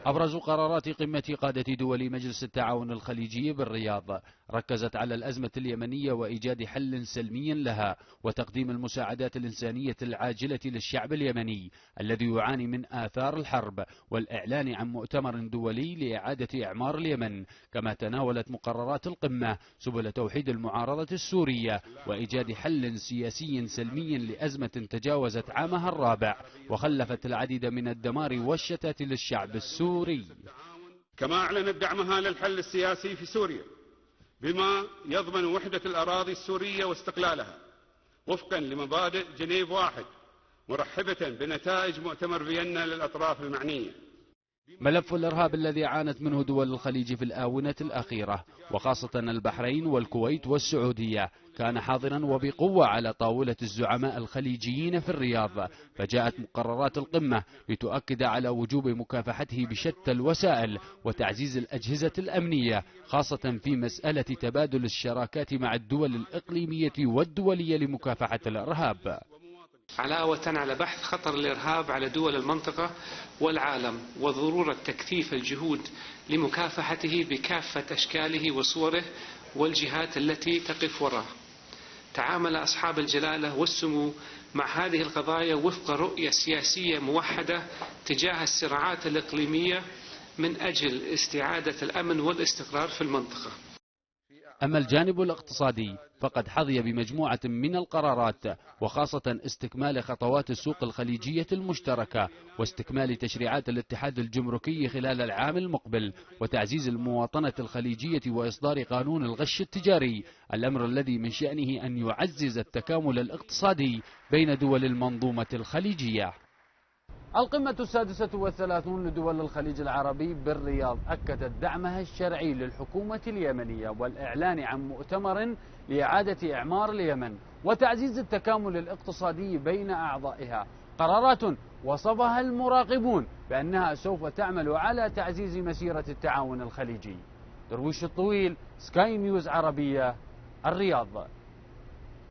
أبرز قرارات قمة قادة دول مجلس التعاون الخليجي بالرياض ركزت على الأزمة اليمنية وإيجاد حل سلمي لها وتقديم المساعدات الإنسانية العاجلة للشعب اليمني الذي يعاني من آثار الحرب، والإعلان عن مؤتمر دولي لإعادة إعمار اليمن. كما تناولت مقررات القمة سبل توحيد المعارضة السورية وإيجاد حل سياسي سلمي لأزمة تجاوزت عامها الرابع وخلفت العديد من الدمار والشتات للشعب السوري. كما أعلنت دعمها للحل السياسي في سوريا بما يضمن وحدة الأراضي السورية واستقلالها وفقا لمبادئ جنيف 1، مرحبة بنتائج مؤتمر فيينا للأطراف المعنية. ملف الإرهاب الذي عانت منه دول الخليج في الآونة الأخيرة وخاصة البحرين والكويت والسعودية كان حاضرا وبقوة على طاولة الزعماء الخليجيين في الرياض، فجاءت مقررات القمة لتؤكد على وجوب مكافحته بشتى الوسائل وتعزيز الأجهزة الأمنية، خاصة في مسألة تبادل الشراكات مع الدول الإقليمية والدولية لمكافحة الإرهاب. علاوة على بحث خطر الإرهاب على دول المنطقة والعالم وضرورة تكثيف الجهود لمكافحته بكافة أشكاله وصوره والجهات التي تقف وراءه. تعامل أصحاب الجلالة والسمو مع هذه القضايا وفق رؤية سياسية موحدة تجاه الصراعات الإقليمية من أجل استعادة الأمن والاستقرار في المنطقة. أما الجانب الاقتصادي فقد حظي بمجموعة من القرارات، وخاصة استكمال خطوات السوق الخليجية المشتركة واستكمال تشريعات الاتحاد الجمركي خلال العام المقبل وتعزيز المواطنة الخليجية وإصدار قانون الغش التجاري، الأمر الذي من شأنه أن يعزز التكامل الاقتصادي بين دول المنظومة الخليجية. القمة 36 لدول الخليج العربي بالرياض أكدت دعمها الشرعي للحكومة اليمنية والإعلان عن مؤتمر لإعادة إعمار اليمن وتعزيز التكامل الاقتصادي بين أعضائها، قرارات وصفها المراقبون بأنها سوف تعمل على تعزيز مسيرة التعاون الخليجي. درويش الطويل، سكاي نيوز عربية، الرياض.